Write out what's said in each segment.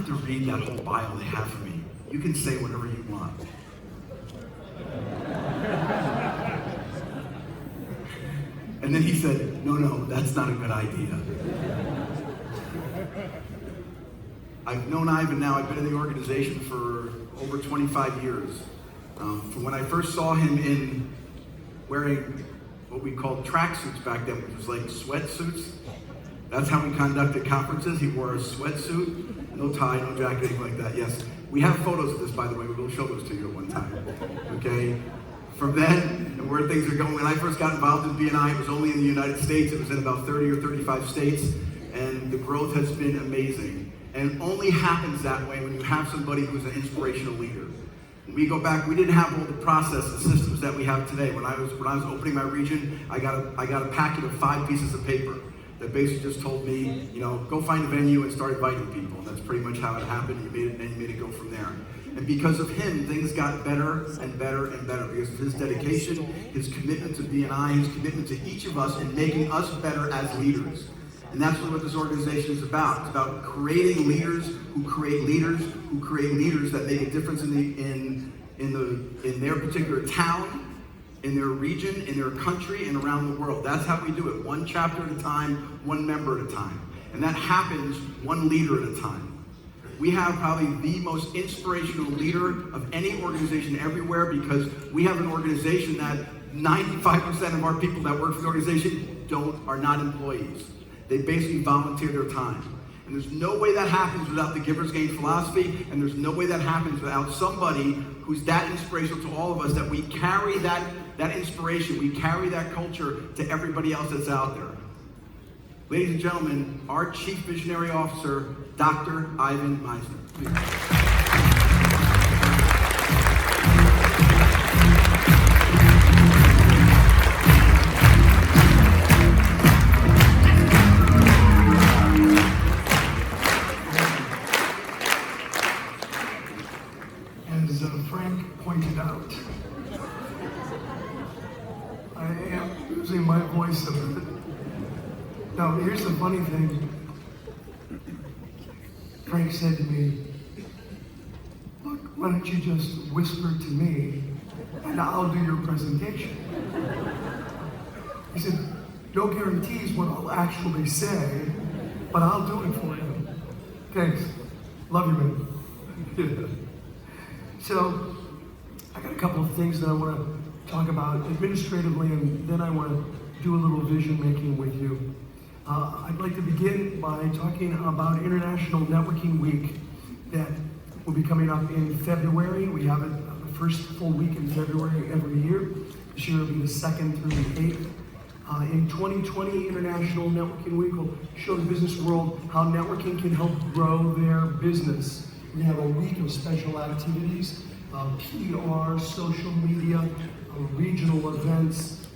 have to read that whole bio they have for me. You can say whatever you want. And then he said, no, that's not a good idea. I've known Ivan now, I've been in the organization for over 25 years. From when I first saw him wearing what we called tracksuits back then, which was like sweatsuits. That's how we conducted conferences. He wore a sweatsuit, no tie, no jacket, anything like that. Yes, we have photos of this, by the way. We will show those to you at one time. Okay? From then, and where things are going, when I first got involved in BNI, it was only in the United States. It was in about 30 or 35 states, and the growth has been amazing. And it only happens that way when you have somebody who's an inspirational leader. When we go back, we didn't have all the process and systems that we have today. When I was opening my region, I got a packet of 5 pieces of paper that basically just told me, go find a venue and start inviting people. And that's pretty much how it happened. You made it go from there. And because of him, things got better and better and better because of his dedication, his commitment to BNI, his commitment to each of us and making us better as leaders. And that's what this organization is about. It's about creating leaders who create leaders who create leaders that make a difference in their particular town, in their region, in their country, and around the world. That's how we do it, one chapter at a time, one member at a time. And that happens one leader at a time. We have probably the most inspirational leader of any organization everywhere because we have an organization that 95% of our people that work for the organization are not employees. They basically volunteer their time. And there's no way that happens without the Giver's Gain philosophy, and there's no way that happens without somebody who's that inspirational to all of us, that we carry that inspiration, we carry that culture to everybody else that's out there. Ladies and gentlemen, our Chief Visionary Officer, Dr. Ivan Misner. Frank pointed out, I am using my voice a bit. Now, here's the funny thing. Frank said to me, look, why don't you just whisper to me and I'll do your presentation. He said, no guarantees what I'll actually say, but I'll do it for you. Thanks. Love you, man. So, I got a couple of things that I want to talk about administratively, and then I want to do a little vision making with you. I'd like to begin by talking about International Networking Week that will be coming up in February. We have it the first full week in February every year. This year will be the 2nd through the 8th. In 2020, International Networking Week will show the business world how networking can help grow their business. We have a week of special activities, PR, social media, regional events,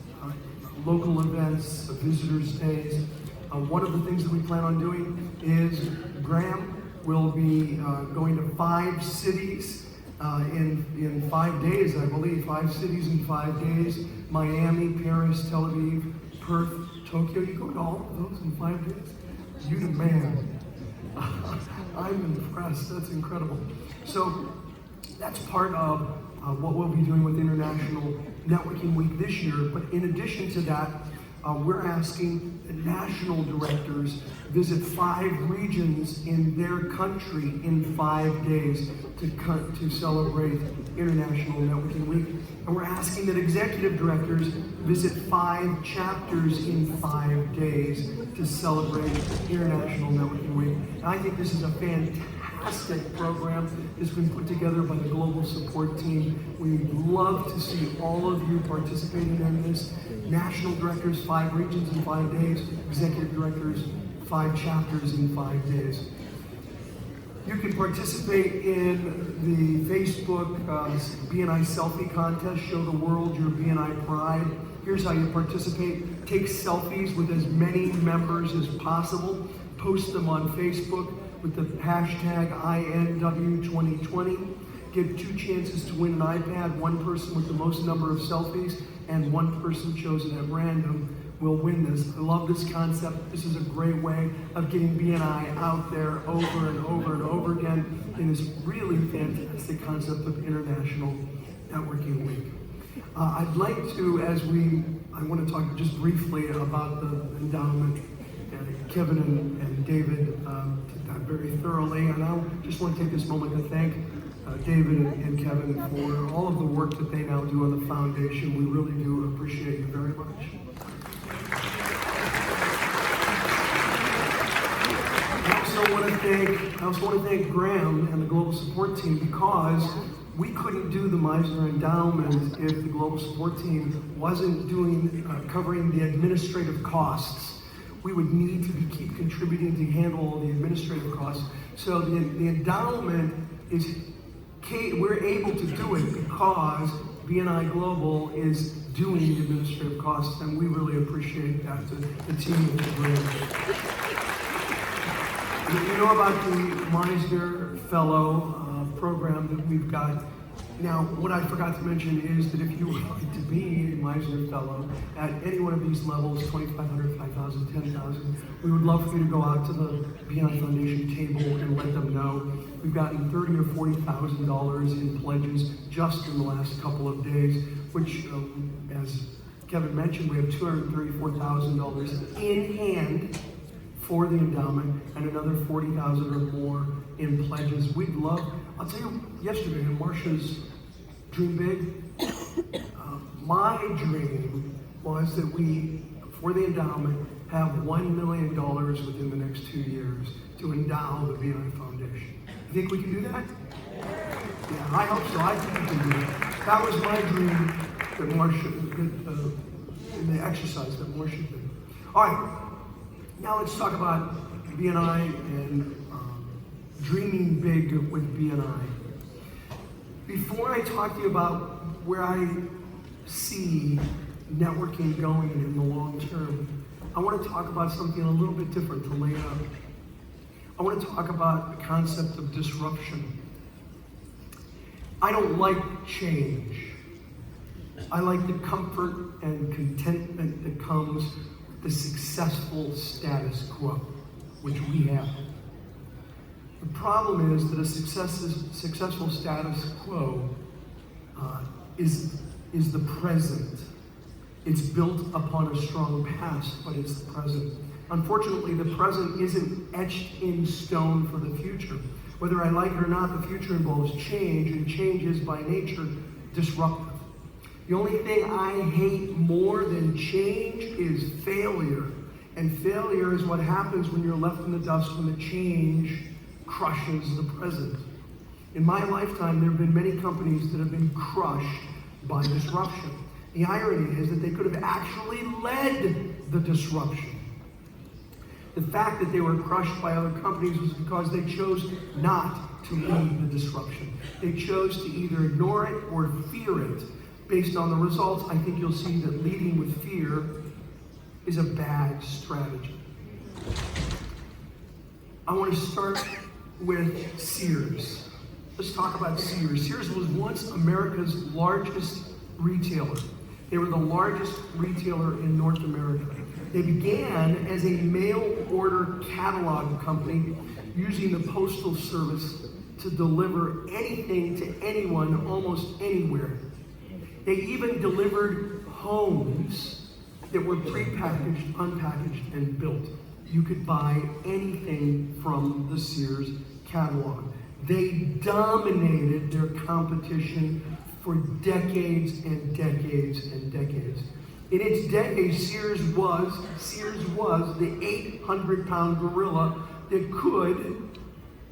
local events, visitors' days. One of the things that we plan on doing is Graham will be going to 5 cities in 5 days, I believe. 5 cities in 5 days. Miami, Paris, Tel Aviv, Perth, Tokyo. You go to all of those in 5 days? You the man. I'm impressed. That's incredible. So that's part of what we'll be doing with International Networking Week this year. But in addition to that, we're asking the national directors visit 5 regions in their country in 5 days to celebrate International Networking Week. And we're asking that executive directors visit 5 chapters in 5 days to celebrate International Networking Week. And I think this is a fantastic program. It's been put together by the Global Support Team. We'd love to see all of you participating in this. National directors, 5 regions in 5 days. Executive directors, 5 chapters in 5 days. You can participate in the Facebook BNI Selfie Contest. Show the world your BNI pride. Here's how you participate. Take selfies with as many members as possible. Post them on Facebook with the hashtag INW2020. Get 2 chances to win an iPad. 1 person with the most number of selfies and 1 person chosen at random will win this. I love this concept. This is a great way of getting BNI out there over and over and over again. event in this really fantastic concept of International Networking Week. I'd like to, I want to talk just briefly about the endowment. Kevin and David did that very thoroughly, and I just want to take this moment to thank David and Kevin for all of the work that they now do on the foundation. We really do appreciate you very much. I also want to thank Graham and the Global Support Team, because we couldn't do the Misner Endowment if the Global Support Team wasn't covering the administrative costs. We would need to keep contributing to handle all the administrative costs. So the endowment we're able to do it because BNI Global is doing the administrative costs, and we really appreciate that, the team is great. You know about the Misner Fellow program that we've got. Now, what I forgot to mention is that if you would like to be a Misner Fellow at any one of these levels, 2,500, 5,000, 10,000, we would love for you to go out to the BNI Foundation table and let them know. We've gotten $30,000 or $40,000 in pledges just in the last couple of days, which, as Kevin mentioned, we have $234,000 in hand for the endowment, and another $40,000 or more in pledges. We'd love, I'll tell you, yesterday in Marcia's Dream Big, my dream was that we, for the endowment, have $1 million within the next 2 years to endow the BNI Foundation. You think we can do that? Yeah, I hope so. I think we can do that. That was my dream that Marcia, in the exercise that Marcia did. All right. Now let's talk about BNI and dreaming big with BNI. Before I talk to you about where I see networking going in the long term, I want to talk about something a little bit different to lay out. I want to talk about the concept of disruption. I don't like change. I like the comfort and contentment that comes the successful status quo, which we have. The problem is that a successful status quo is the present. It's built upon a strong past, but it's the present. Unfortunately, the present isn't etched in stone for the future. Whether I like it or not, the future involves change, and change is by nature disruptive. The only thing I hate more than change is failure. And failure is what happens when you're left in the dust when the change crushes the present. In my lifetime, there have been many companies that have been crushed by disruption. The irony is that they could have actually led the disruption. The fact that they were crushed by other companies was because they chose not to lead the disruption. They chose to either ignore it or fear it. Based on the results, I think you'll see that leading with fear is a bad strategy. I want to start with Sears. Let's talk about Sears. Sears was once America's largest retailer. They were the largest retailer in North America. They began as a mail order catalog company using the Postal Service to deliver anything to anyone almost anywhere. They even delivered homes that were prepackaged, unpackaged, and built. You could buy anything from the Sears catalog. They dominated their competition for decades and decades and decades. In its decades, Sears was the 800-pound gorilla that could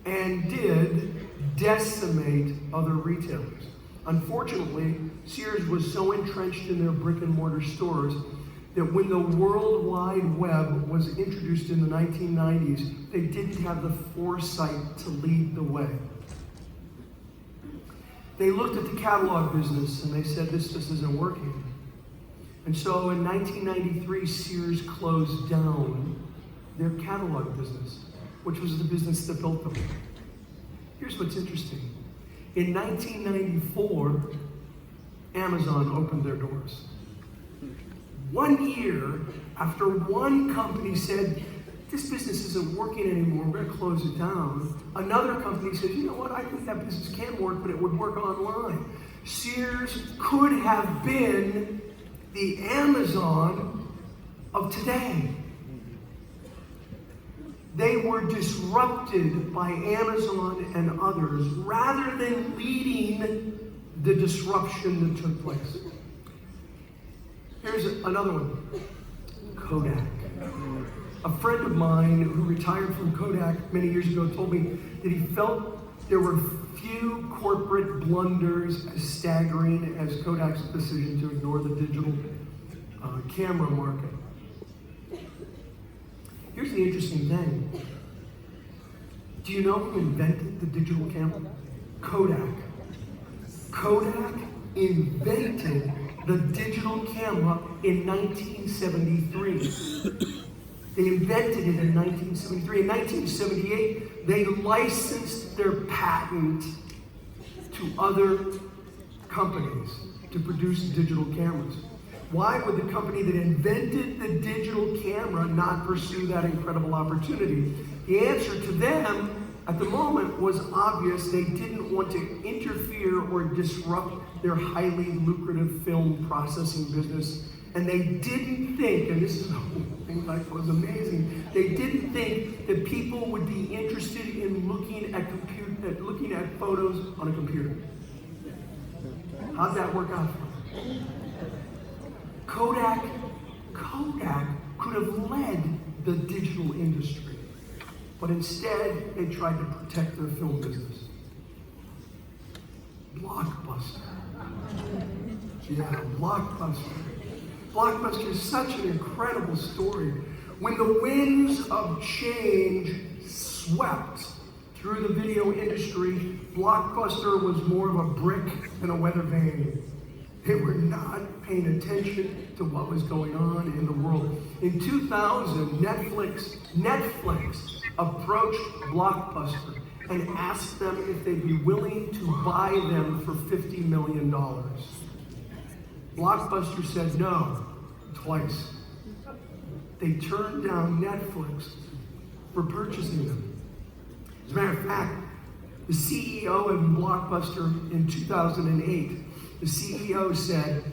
and did decimate other retailers. Unfortunately, Sears was so entrenched in their brick and mortar stores that when the World Wide Web was introduced in the 1990s, they didn't have the foresight to lead the way. They looked at the catalog business and they said, this just isn't working. And so in 1993, Sears closed down their catalog business, which was the business that built them. Here's what's interesting. In 1994, Amazon opened their doors. 1 year after one company said, this business isn't working anymore, we're going to close it down. Another company says, you know what, I think that business can work, but it would work online. Sears could have been the Amazon of today. They were disrupted by Amazon and others rather than leading the disruption that took place. Here's another one, Kodak. A friend of mine who retired from Kodak many years ago told me that he felt there were few corporate blunders as staggering as Kodak's decision to ignore the digital camera market. Here's the interesting thing. Do you know who invented the digital camera? Kodak. Kodak invented the digital camera in 1973. They invented it in 1973. In 1978, they licensed their patent to other companies to produce digital cameras. Why would the company that invented the digital camera not pursue that incredible opportunity? The answer to them at the moment was obvious. They didn't want to interfere or disrupt their highly lucrative film processing business. And they didn't think, and this is the thing that was amazing, they didn't think that people would be interested in looking at photos on a computer. How'd that work out for them? Kodak could have led the digital industry, but instead they tried to protect their film business. Blockbuster. Yeah, Blockbuster. Blockbuster is such an incredible story. When the winds of change swept through the video industry, Blockbuster was more of a brick than a weather vane. They were not paying attention to what was going on in the world. In 2000, Netflix approached Blockbuster and asked them if they'd be willing to buy them for $50 million. Blockbuster said no, twice. They turned down Netflix for purchasing them. As a matter of fact, the CEO of Blockbuster in 2008, the CEO said,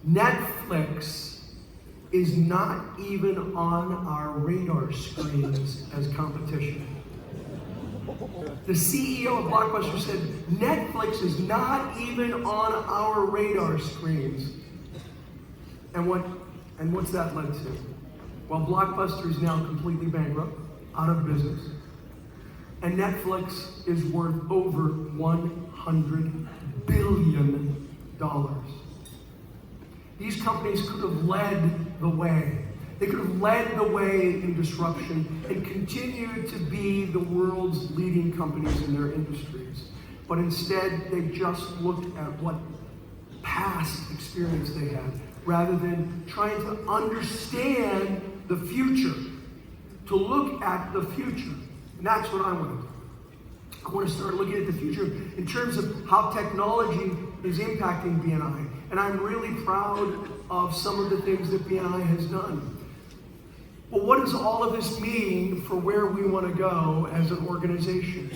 Netflix is not even on our radar screens as competition. The CEO of Blockbuster said, Netflix is not even on our radar screens. And what's that led to? Well, Blockbuster is now completely bankrupt, out of business. And Netflix is worth over $100 billion. These companies could have led the way. They could have led the way in disruption and continued to be the world's leading companies in their industries. But instead, they just looked at what past experience they had, rather than trying to understand the future, to look at the future. And that's what I want to do. I want to start looking at the future in terms of how technology is impacting BNI. And I'm really proud of some of the things that BNI has done. Well, what does all of this mean for where we want to go as an organization?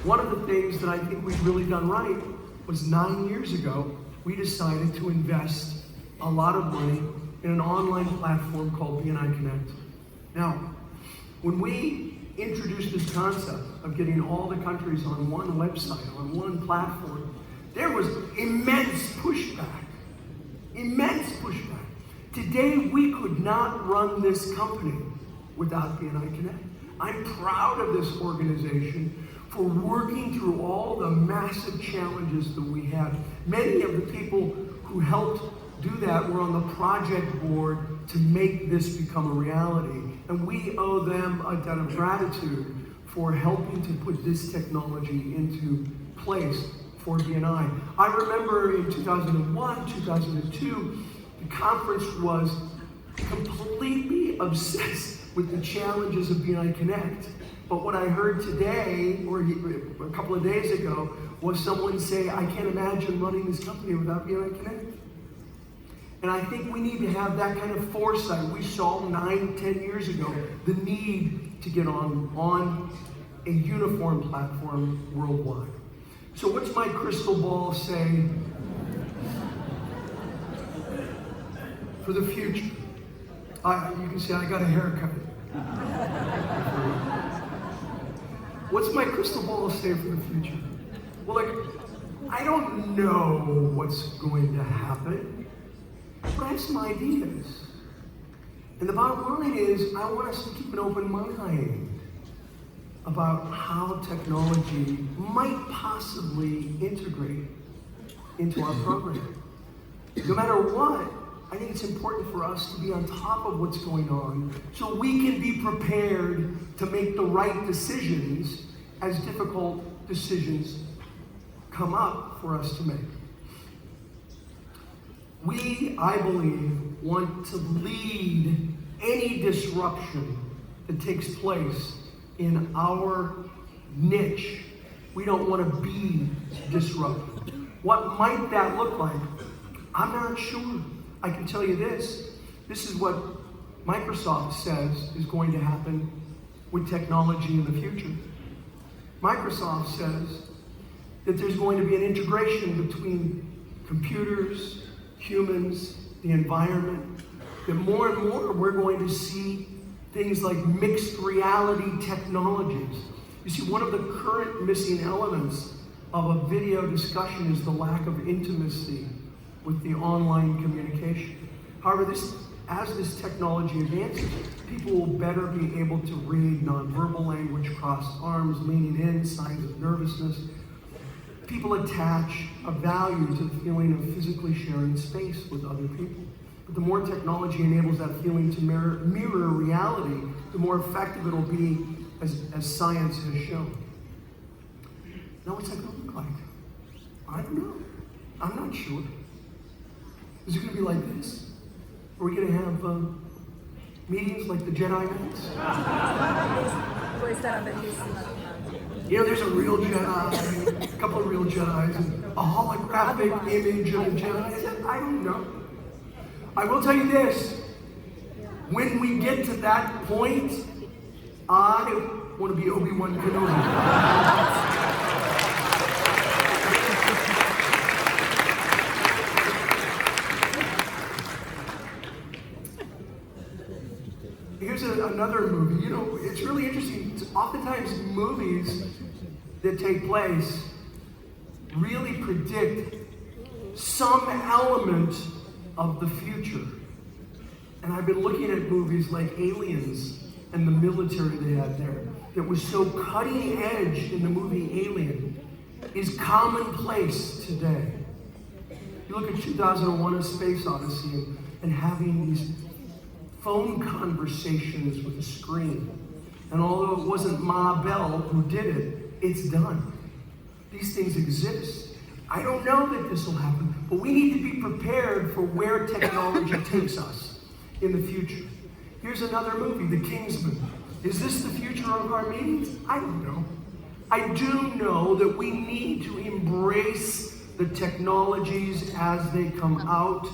One of the things that I think we've really done right was 9 years ago, we decided to invest a lot of money in an online platform called BNI Connect. Now, when we introduced this concept of getting all the countries on one website, on one platform, there was immense pushback. Immense pushback. Today, we could not run this company without BNI Connect. I'm proud of this organization for working through all the massive challenges that we had. Many of the people who helped do that were on the project board to make this become a reality. And we owe them a debt of gratitude for helping to put this technology into place for BNI. I remember in 2001, 2002, the conference was completely obsessed with the challenges of BNI Connect. But what I heard today, or a couple of days ago, was someone say, I can't imagine running this company without BNI Connect. And I think we need to have that kind of foresight. We saw 9, 10 years ago the need to get on a uniform platform worldwide. So what's my crystal ball say for the future? You can say I got a haircut. What's my crystal ball say for the future? Well, I don't know what's going to happen, but I have some ideas. And the bottom line is, I want us to keep an open mind about how technology might possibly integrate into our program. No matter what, I think it's important for us to be on top of what's going on so we can be prepared to make the right decisions as difficult decisions come up for us to make. We, I believe, want to lead any disruption that takes place in our niche. We don't want to be disrupted. What might that look like? I'm not sure. I can tell you this. This is what Microsoft says is going to happen with technology in the future. Microsoft says that there's going to be an integration between computers, humans, the environment, that more and more we're going to see things like mixed reality technologies. You see, one of the current missing elements of a video discussion is the lack of intimacy with the online communication. However, as this technology advances, people will better be able to read nonverbal language, crossed arms, leaning in, signs of nervousness. People attach a value to the feeling of physically sharing space with other people. But the more technology enables that feeling to mirror reality, the more effective it'll be, as science has shown. Now, what's that going to look like? I don't know. I'm not sure. Is it going to be like this? Are we going to have meetings like the Jedi Knights? You know, there's a real Jedi, a couple of real Jedis, and a holographic image of a Jedi. I don't know. I will tell you this. When we get to that point, I want to be Obi-Wan Kenobi. Here's another movie. You know, it's really interesting. Oftentimes movies that take place really predict some element of the future. And I've been looking at movies like Aliens and the military they had there that was so cutting edge in the movie Alien is commonplace today. You look at 2001: A Space Odyssey and having these phone conversations with a screen. And although it wasn't Ma Bell who did it, it's done. These things exist. I don't know that this will happen, but we need to be prepared for where technology takes us in the future. Here's another movie, The Kingsman. Is this the future of our meetings? I don't know. I do know that we need to embrace the technologies as they come out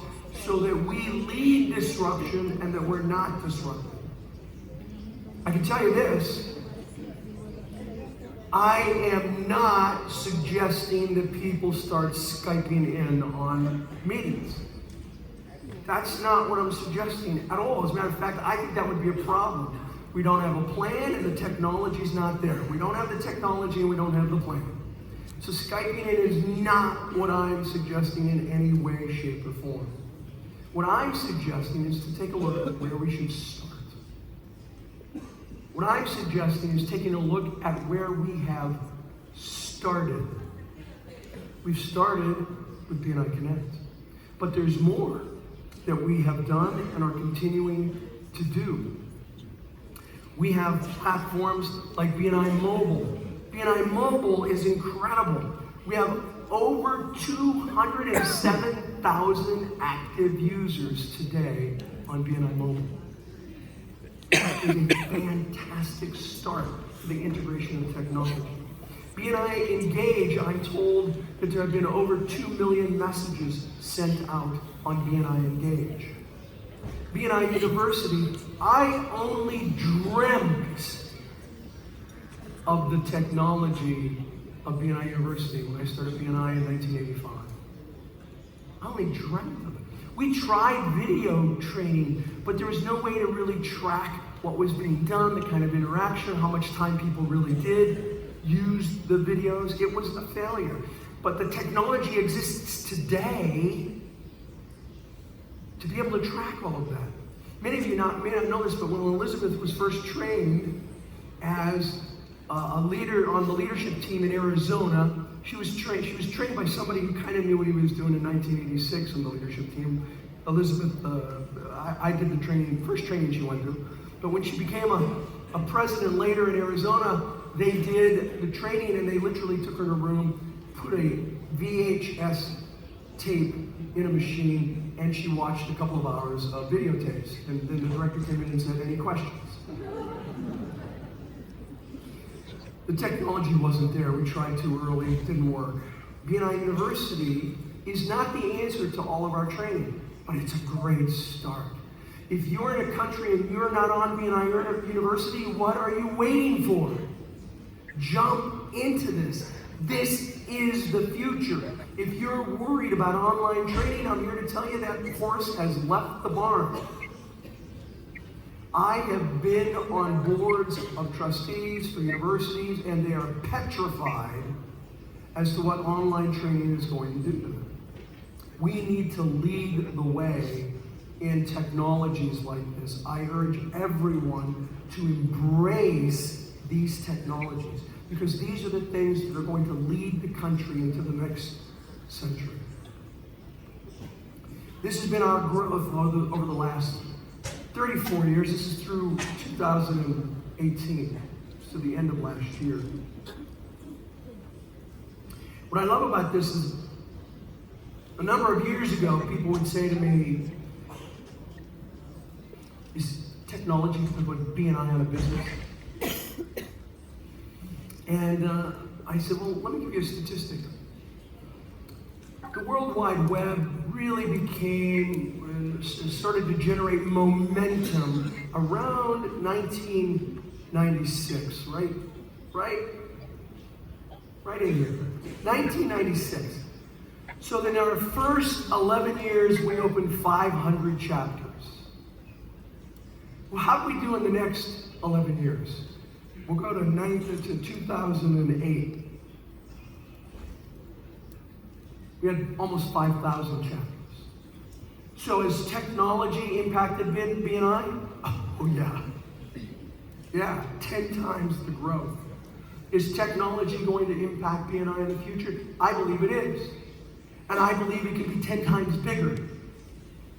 so that we lead disruption and that we're not disrupted. I can tell you this. I am not suggesting that people start Skyping in on meetings. That's not what I'm suggesting at all. As a matter of fact, I think that would be a problem. We don't have a plan and the technology's not there. We don't have the technology and we don't have the plan. So Skyping in is not what I'm suggesting in any way, shape, or form. What I'm suggesting is to take a look at where we should start. What I'm suggesting is taking a look at where we have started. We've started with BNI Connect, but there's more that we have done and are continuing to do. We have platforms like BNI Mobile. BNI Mobile is incredible. We have over 207,000 active users today on BNI Mobile. That is a fantastic start for the integration of technology. BNI Engage, I'm told that there have been over 2 million messages sent out on BNI Engage. BNI University, I only dreamt of the technology of BNI University when I started BNI in 1985. I only dreamt of it. We tried video training, but there was no way to really track what was being done, the kind of interaction, how much time people really did use the videos. It was a failure. But the technology exists today to be able to track all of that. Many of you may not know this, but when Elizabeth was first trained as a leader on the leadership team in Arizona, she was trained by somebody who kind of knew what he was doing in 1986 on the leadership team. Elizabeth, I did the training, first training she went through. But when she became a president later in Arizona, they did the training and they literally took her in a room, put a VHS tape in a machine, and she watched a couple of hours of videotapes. And then the director came in and said, "Any questions?" The technology wasn't there. We tried too early, it didn't work. BNI University is not the answer to all of our training, but it's a great start. If you're in a country and you're not on BNI University, what are you waiting for? Jump into this. This is the future. If you're worried about online training, I'm here to tell you that horse has left the barn. I have been on boards of trustees for universities, and they are petrified as to what online training is going to do to them. We need to lead the way in technologies like this. I urge everyone to embrace these technologies, because these are the things that are going to lead the country into the next century. This has been our growth over the last 34 years. This is through 2018, to the end of last year. What I love about this is, a number of years ago, people would say to me, "Is technology going to put BNI out of business?" And I said, well, let me give you a statistic. The World Wide Web really started to generate momentum around 1996, right? Right in here. 1996. So then in our first 11 years, we opened 500 chapters. Well, how do we do in the next 11 years? We'll go to 2008. We had almost 5,000 chapters. So has technology impacted BNI? Oh yeah. Yeah, 10 times the growth. Is technology going to impact BNI in the future? I believe it is. And I believe it can be 10 times bigger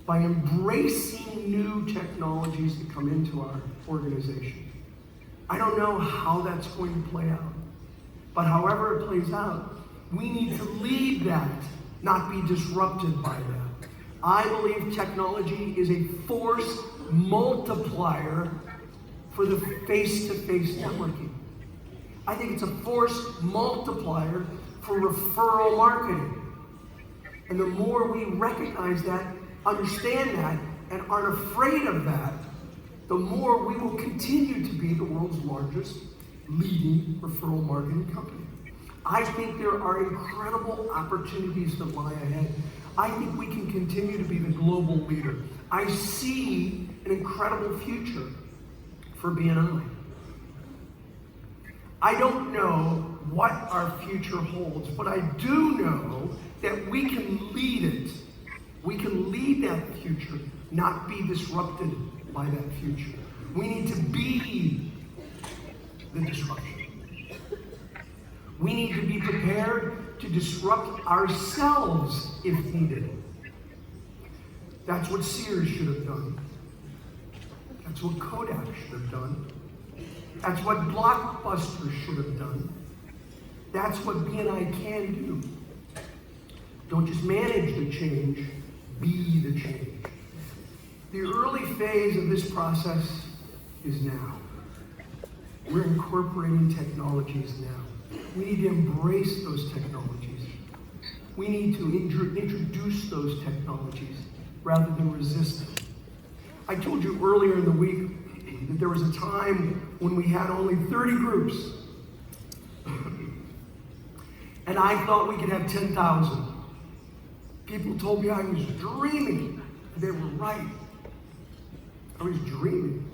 by embracing new technologies that come into our organization. I don't know how that's going to play out. But however it plays out, we need to lead that, not be disrupted by that. I believe technology is a force multiplier for the face-to-face networking. I think it's a force multiplier for referral marketing. And the more we recognize that, understand that, and aren't afraid of that, the more we will continue to be the world's largest leading referral marketing company. I think there are incredible opportunities that lie ahead. I think we can continue to be the global leader. I see an incredible future for BNI. I don't know what our future holds, but I do know that we can lead it. We can lead that future, not be disrupted by that future. We need to be the disruption. We need to be prepared to disrupt ourselves if needed. That's what Sears should have done. That's what Kodak should have done. That's what Blockbuster should have done. That's what BNI can do. Don't just manage the change, be the change. The early phase of this process is now. We're incorporating technologies now. We need to embrace those technologies. We need to introduce those technologies rather than resist them. I told you earlier in the week that there was a time when we had only 30 groups. And I thought we could have 10,000. People told me I was dreaming. They were right. I was dreaming.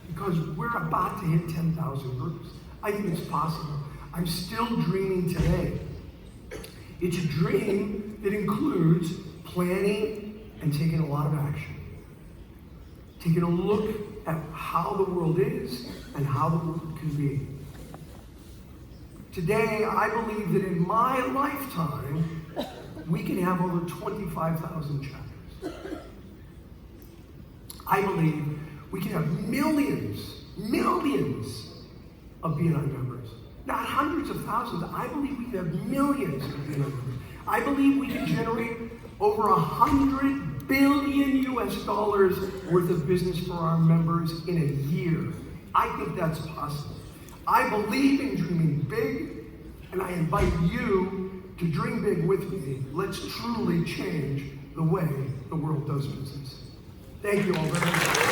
Because we're about to hit 10,000 groups. I think it's possible. I'm still dreaming today. It's a dream that includes planning and taking a lot of action. Taking a look at how the world is and how the world can be. Today, I believe that in my lifetime, we can have over 25,000 chapters. I believe we can have millions of BNI members. Not hundreds of thousands. I believe we can have millions of BNI members. I believe we can generate over $100 billion worth of business for our members in a year. I think that's possible. I believe in dreaming big, and I invite you to dream big with me. Let's truly change the way the world does business. Thank you all very much.